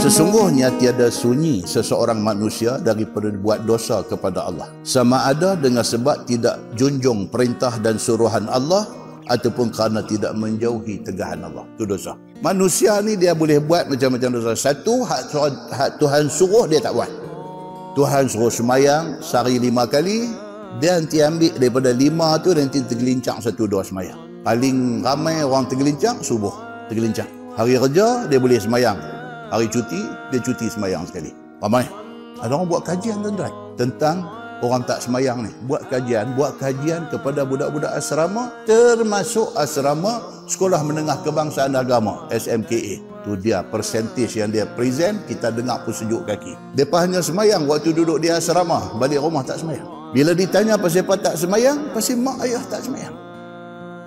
Sesungguhnya tiada sunyi seseorang manusia daripada buat dosa kepada Allah. Sama ada dengan sebab tidak junjung perintah dan suruhan Allah ataupun kerana tidak menjauhi tegahan Allah. Itu dosa. Manusia ni dia boleh buat macam-macam dosa. Satu, hak Tuhan suruh dia tak buat. Tuhan suruh semayang sehari 5 kali, dia nanti ambil daripada 5 tu nanti tergelincang 1-2 semayang. Paling ramai orang tergelincang subuh, tergelincang. Hari kerja dia boleh semayang. Hari cuti, dia cuti semayang sekali. Ramai. Ada orang buat kajian tuan-tuan tentang orang tak semayang ni. Buat kajian kepada budak-budak asrama, termasuk asrama Sekolah Menengah Kebangsaan Agama, SMKA. Tu dia persentage yang dia present, kita dengar pun sejuk kaki. Mereka hanya semayang waktu duduk di asrama, balik rumah tak semayang. Bila ditanya pasal apa tak semayang, pasal mak ayah tak semayang.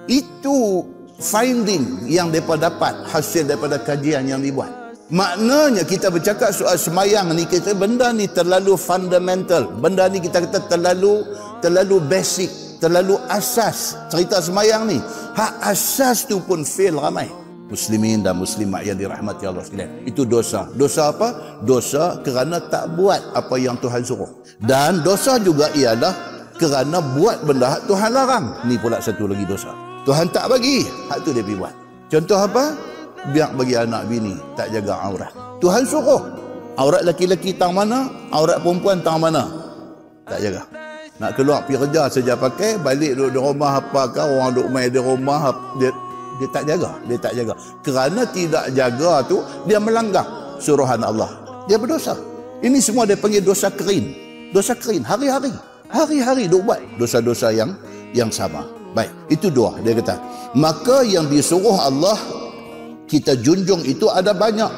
Itu finding yang mereka dapat hasil daripada kajian yang dibuat. Maknanya kita bercakap soal semayang ni, kita benda ni terlalu fundamental, benda ni kita kata terlalu basic, terlalu asas. Cerita semayang ni, hak asas tu pun fail ramai muslimin dan muslimat yang dirahmati Allah sekalian. Itu dosa. Dosa apa? Dosa kerana tak buat apa yang Tuhan suruh. Dan dosa juga ialah kerana buat benda hak Tuhan larang. Ni pula satu lagi dosa. Tuhan tak bagi, hak tu dia pergi buat. Contoh apa? Biar bagi anak bini tak jaga aurat. Tuhan suruh. Aurat laki-laki tang mana, aurat perempuan tang mana, tak jaga. Nak keluar pergi kerja saja pakai, balik duduk di rumah apakah, orang duduk main di rumah, dia tak jaga. Dia tak jaga. Kerana tidak jaga tu, dia melanggar suruhan Allah. Dia berdosa. Ini semua dia panggil dosa kering. Dosa kering. Hari-hari duk buat dosa-dosa yang sama. Baik, itu dua. Dia kata, maka yang disuruh Allah kita junjung itu ada banyak,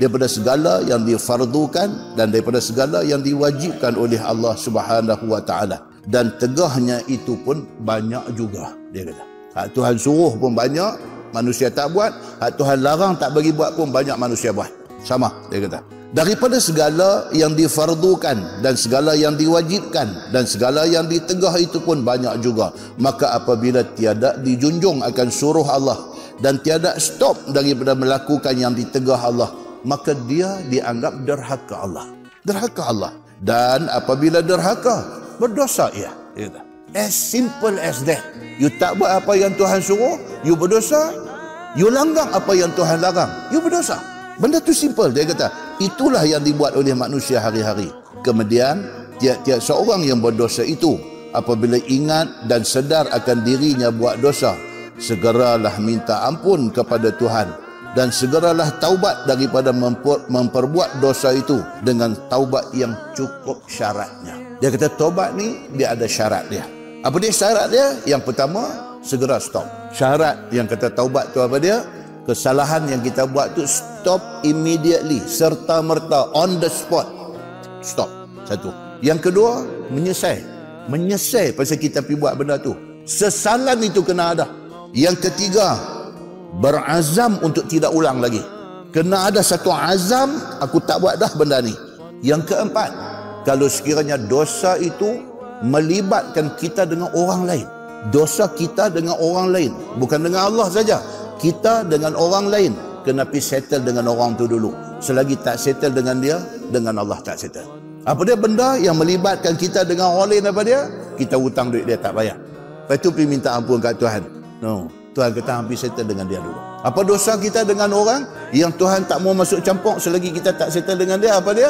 daripada segala yang difardukan dan daripada segala yang diwajibkan oleh Allah Subhanahu wa taala, dan tegahnya itu pun banyak juga. Dia kata hak Tuhan suruh pun banyak, manusia tak buat. Hak Tuhan larang tak bagi buat pun banyak, manusia buat. Sama, dia kata. Daripada segala yang difardukan dan segala yang diwajibkan dan segala yang ditegah itu pun banyak juga. Maka apabila tiada dijunjung akan suruh Allah dan tiada stop daripada melakukan yang ditegah Allah, maka dia dianggap derhaka Allah. Derhaka Allah. Dan apabila derhaka, berdosa ia. As simple as that. You tak buat apa yang Tuhan suruh, you berdosa. You langgar apa yang Tuhan larang, you berdosa. Benda tu simple. Dia kata, itulah yang dibuat oleh manusia hari-hari. Kemudian, tiap-tiap seorang yang berdosa itu, apabila ingat dan sedar akan dirinya buat dosa, segeralah minta ampun kepada Tuhan dan segeralah taubat daripada memperbuat dosa itu dengan taubat yang cukup syaratnya. Dia kata taubat ni dia ada syarat dia. Apa dia syarat dia? Yang pertama, segera stop. Syarat yang kata taubat tu apa dia? Kesalahan yang kita buat tu stop immediately, serta merta, on the spot. Stop. Satu. Yang kedua, menyesal. Menyesal pasal kita pergi buat benda tu. Sesalan itu kena ada. Yang ketiga, berazam untuk tidak ulang lagi. Kena ada satu azam, aku tak buat dah benda ni. Yang keempat, kalau sekiranya dosa itu melibatkan kita dengan orang lain, dosa kita dengan orang lain, bukan dengan Allah saja, kita dengan orang lain, kena pergi settle dengan orang tu dulu. Selagi tak settle dengan dia, dengan Allah tak settle. Apa dia benda yang melibatkan kita dengan orang lain? Apa dia? Kita hutang duit dia tak bayar, lepas tu pergi minta ampun kat Tuhan. No, Tuhan kata hampir settle dengan dia dulu. Apa dosa kita dengan orang yang Tuhan tak mau masuk campur selagi kita tak settle dengan dia? Apa dia?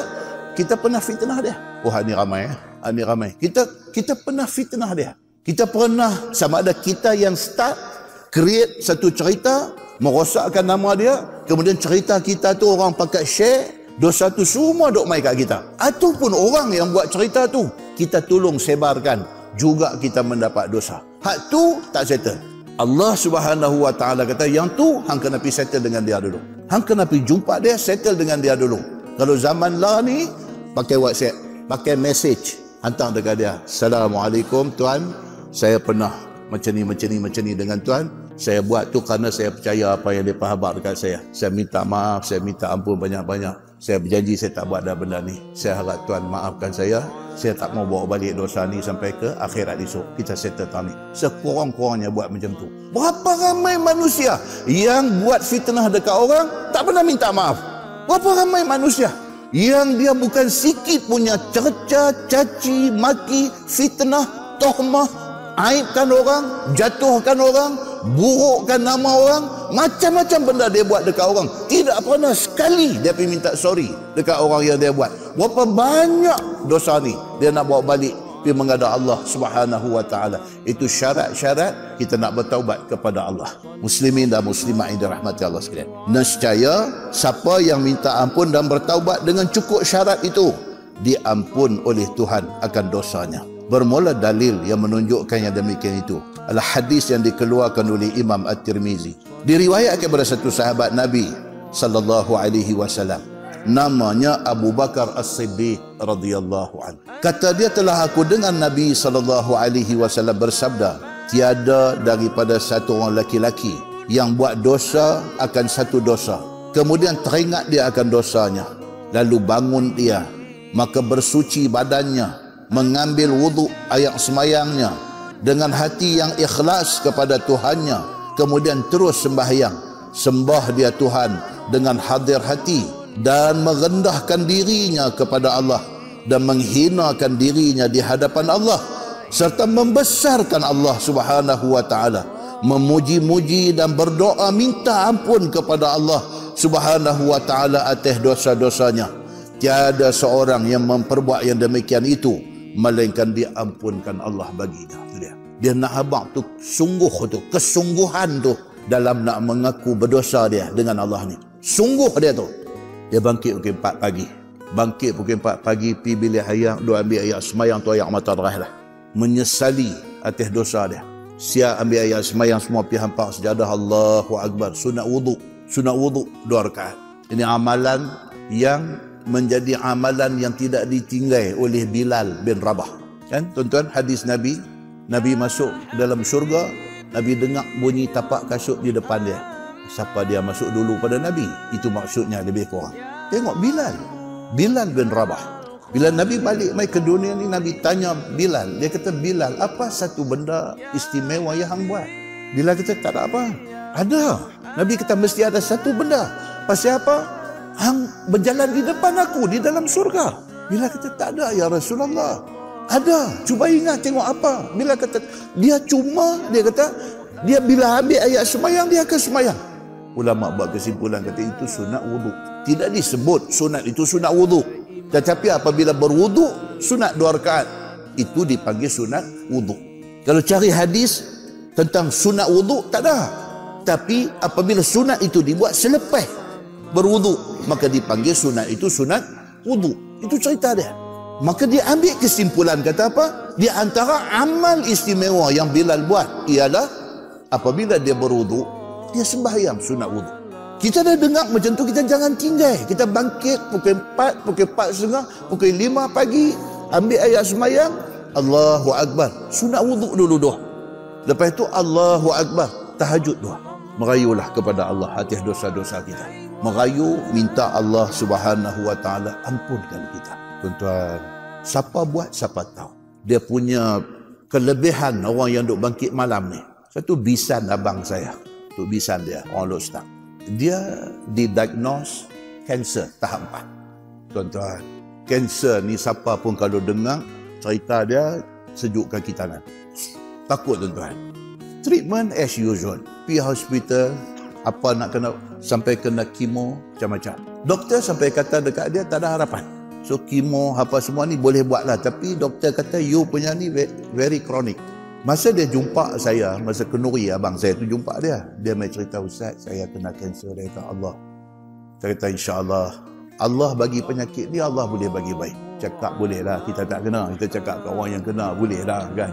Kita pernah fitnah dia. Oh, ini ramai ini ramai. Kita pernah fitnah dia. Kita pernah, sama ada kita yang start create satu cerita, merosakkan nama dia, kemudian cerita kita tu orang pakai share, dosa tu semua duk mai kat kita. Ataupun orang yang buat cerita tu kita tolong sebarkan, juga kita mendapat dosa. Hak tu tak settle. Allah Subhanahu wa taala kata yang tu hang kena pergi settle dengan dia dulu. Hang kena pergi jumpa dia, settle dengan dia dulu. Kalau zaman lah ni pakai WhatsApp, pakai message, hantar dekat dia. Assalamualaikum tuan, saya pernah macam ni dengan tuan. Saya buat tu kerana saya percaya apa yang dia habaq dekat saya. Saya minta maaf, saya minta ampun banyak-banyak. Saya berjanji saya tak buat dah benda ni. Saya harap Tuhan maafkan saya. Saya tak mau bawa balik dosa ni sampai ke akhirat esok. Kita settle tahun ni. Sekurang-kurangnya buat macam tu. Berapa ramai manusia yang buat fitnah dekat orang tak pernah minta maaf. Berapa ramai manusia yang dia bukan sikit punya cerca, caci, maki, fitnah, tohmah, aibkan orang, jatuhkan orang, burukkan nama orang, macam-macam benda dia buat dekat orang. Tidak pernah sekali dia pergi minta sorry dekat orang yang dia buat. Berapa banyak dosa ni dia nak bawa balik pergi menghadap Allah Subhanahu wa taala. Itu syarat-syarat kita nak bertaubat kepada Allah. Muslimin dan muslimat yang dirahmati Allah sekalian. Nescaya siapa yang minta ampun dan bertaubat dengan cukup syarat itu, diampun oleh Tuhan akan dosanya. Bermula dalil yang menunjukkan yang demikian itu adalah hadis yang dikeluarkan oleh Imam At-Tirmizi. Diriwayatkan kepada satu sahabat Nabi sallallahu alaihi wasallam, namanya Abu Bakar As-Siddiq radhiyallahu anhu. Kata dia, telah aku dengar Nabi sallallahu alaihi wasallam bersabda, tiada daripada satu orang laki-laki yang buat dosa akan satu dosa, kemudian teringat dia akan dosanya, lalu bangun dia, maka bersuci badannya, mengambil wuduk ayat semayangnya dengan hati yang ikhlas kepada Tuhannya, kemudian terus sembahyang, sembah dia Tuhan dengan hadir hati dan merendahkan dirinya kepada Allah dan menghinakan dirinya di hadapan Allah, serta membesarkan Allah Subhanahu wa taala, memuji-muji dan berdoa minta ampun kepada Allah Subhanahu wa taala atas dosa-dosanya. Tiada seorang yang memperbuat yang demikian itu melainkan diampunkan Allah baginya. Dia nak habaq tu sungguh tu, kesungguhan tu dalam nak mengaku berdosa dia dengan Allah ni. Sungguh dia tu. Dia bangkit pukul 4 pagi. Bangkit pukul 4 pagi, pergi bilik ayat, dua ambil ayat semayang tu, ayat mata derah lah. Menyesali atas dosa dia. Siap ambil ayat semayang semua, pergi hampak sejadah, Allahu Akbar. Sunat wuduk. Sunat wuduk 2 rakaat. Ini amalan yang menjadi amalan yang tidak ditinggal oleh Bilal bin Rabah. Kan tuan-tuan, hadis Nabi, Nabi masuk dalam syurga, Nabi dengar bunyi tapak kasut di depan dia. Siapa dia masuk dulu pada Nabi? Itu maksudnya lebih kurang. Tengok Bilal bin Rabah. Bila Nabi balik mai ke dunia ni, Nabi tanya Bilal. Dia kata, Bilal, apa satu benda istimewa yang hang buat? Bilal kata, tak ada apa. Ada. Nabi kata, mesti ada satu benda. Pasal apa? Hang berjalan di depan aku di dalam surga. Bilal kata, tak ada ya Rasulullah. Ada. Cuba ingat tengok apa. Bilal kata, dia kata, dia bila ambil ayat semayang, dia akan semayang. Ulama buat kesimpulan kata itu sunat wuduk. Tidak disebut sunat itu sunat wuduk. Tetapi apabila berwuduk, sunat 2 rakaat. Itu dipanggil sunat wuduk. Kalau cari hadis tentang sunat wuduk, tak ada. Tapi apabila sunat itu dibuat selepas berwuduk, maka dipanggil sunat itu sunat wuduk. Itu cerita dia. Maka dia ambil kesimpulan, kata apa? Di antara amal istimewa yang Bilal buat ialah apabila dia berwuduk, dia sembahyang sunat wuduk. Kita dah dengar macam tu, kita jangan tinggal. Kita bangkit pukul 4, pukul 4.30, pukul 5 pagi, ambil ayat semayang, Allahu Akbar, sunat wuduk dulu doa. Lepas itu Allahu Akbar, tahajud doa. Merayulah kepada Allah atas dosa-dosa kita. Merayu, minta Allah Subhanahu wa taala ampunkan kita. Tuan-tuan, siapa buat siapa tahu. Dia punya kelebihan orang yang duk bangkit malam ni. Satu bisan abang saya. Tu bisan dia, orang Lok Stang. Dia didiagnose kanser tahap 4. Tuan-tuan, kanser ni siapa pun kalau dengar cerita dia, sejuk kaki tangan. Takut tuan-tuan. Treatment as usual. Pergi hospital, apa nak kena, sampai kena kemo, macam-macam. Doktor sampai kata dekat dia tak ada harapan. So kemo apa semua ni boleh buat lah. Tapi doktor kata you punya ni very chronic. Masa dia jumpa saya, masa Kenuri abang saya tu jumpa dia. Dia mai cerita, Ustaz, saya kena kanser. Dia kata, Allah. Saya kata, insyaAllah. Allah bagi penyakit ni, Allah boleh bagi baik. Cakap boleh lah, kita tak kena. Kita cakap ke orang yang kena, boleh lah kan.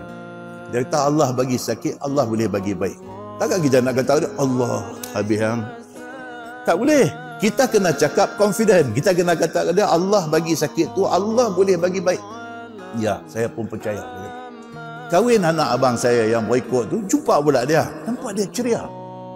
Dia kata, Allah bagi sakit, Allah boleh bagi baik. Takkan kita nak kata, Allah habis yang. Tak boleh. Kita kena cakap confident. Kita kena kata dia, Allah bagi sakit tu, Allah boleh bagi baik. Ya, saya pun percaya. kahwin anak abang saya yang berikut tu, jumpa pula dia. Nampak dia ceria.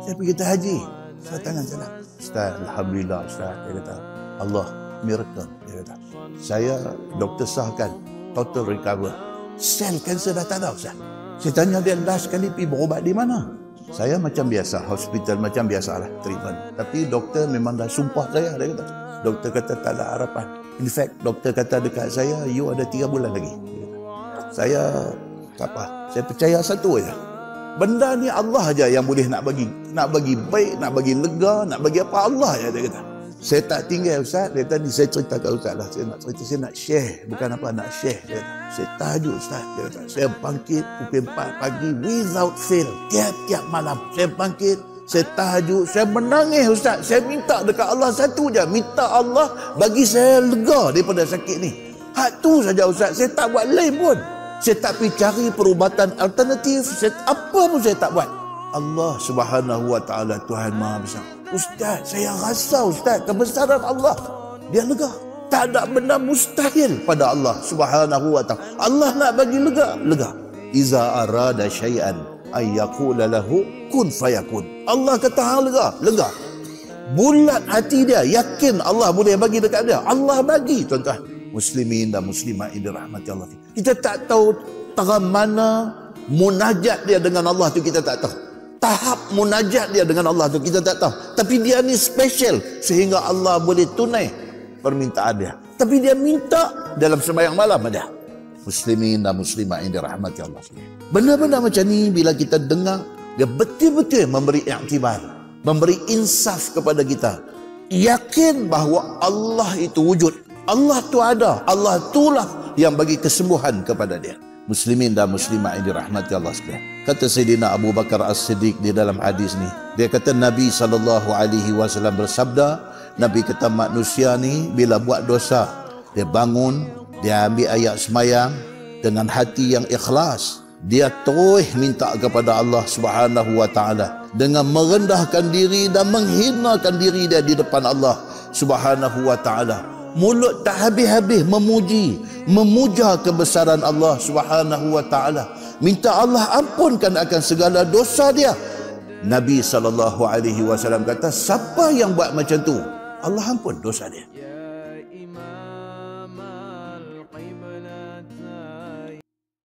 Saya pergi kata, Haji, saya tangan salam. Ustaz, Alhamdulillah Ustaz. Dia kata, Allah, miracle. Dia kata, saya doktor sahkan total recover. Sel kanser dah tak ada Ustaz. Saya tanya dia, last kali pergi berubat di mana? Saya macam biasa, hospital macam biasalah treatment. Tapi doktor memang dah sumpah saya, dia kata. Doktor kata tak ada harapan. In fact, doktor kata dekat saya, you ada 3 bulan lagi. Saya tak apa. Saya percaya satu aja. Benda ni Allah aja yang boleh nak bagi baik, nak bagi lega, nak bagi apa, Allah aja, dia kata. Saya tak tinggal Ustaz. Dia tadi saya cerita kat Ustaz lah. Saya nak cerita, saya nak share. Bukan apa, nak share. Dia kata, saya tahajud Ustaz. Dia kata, saya bangkit pukul 4 pagi without fail. Tiap-tiap malam. Saya bangkit, saya tahajud, saya menangis Ustaz. Saya minta dekat Allah satu je. Minta Allah bagi saya lega daripada sakit ni. Hak tu saja Ustaz. Saya tak buat lain pun. Saya tak pergi cari perubatan alternatif. Apa pun saya tak buat. Allah Subhanahu Wa Taala, Tuhan Maha Besar. Ustaz, saya rasa Ustaz kebesaran Allah. Dia lega. Tak ada benda mustahil pada Allah Subhanahu Wa Taala. Allah nak bagi lega, lega. Iza arada syai'an ay yaqula lahu kun fayakun. Allah kata hang lega, lega. Bulat hati dia, yakin Allah boleh bagi dekat dia. Allah bagi, tuan-tuan. Muslimin dan muslimat yang dirahmati Allah. Kita tak tahu taraf mana munajat dia dengan Allah tu, kita tak tahu. Tahap munajat dia dengan Allah tu kita tak tahu. Tapi dia ni special sehingga Allah boleh tunai permintaan dia. Tapi dia minta dalam sembahyang malam aja. Muslimin dan muslimat yang dirahmati Allah. Benda-benda macam ni bila kita dengar, dia betul-betul memberi iktibar, memberi insaf kepada kita. Yakin bahawa Allah itu wujud. Allah tu ada. Allah itulah yang bagi kesembuhan kepada dia. Muslimin dan muslimat yang dirahmati Allah sekalian. Kata Sayyidina Abu Bakar As-Siddiq di dalam hadis ni, dia kata Nabi SAW bersabda, Nabi kata manusia ni bila buat dosa, dia bangun, dia ambil ayat semayang dengan hati yang ikhlas, dia terus minta kepada Allah Subhanahu Wa Taala dengan merendahkan diri dan menghinakan diri dia di depan Allah Subhanahu Wa Taala. Mulut tak habis-habis memuja kebesaran Allah Subhanahu Wa Taala. Minta Allah ampunkan akan segala dosa dia. Nabi SAW kata, siapa yang buat macam tu, Allah ampun dosa dia.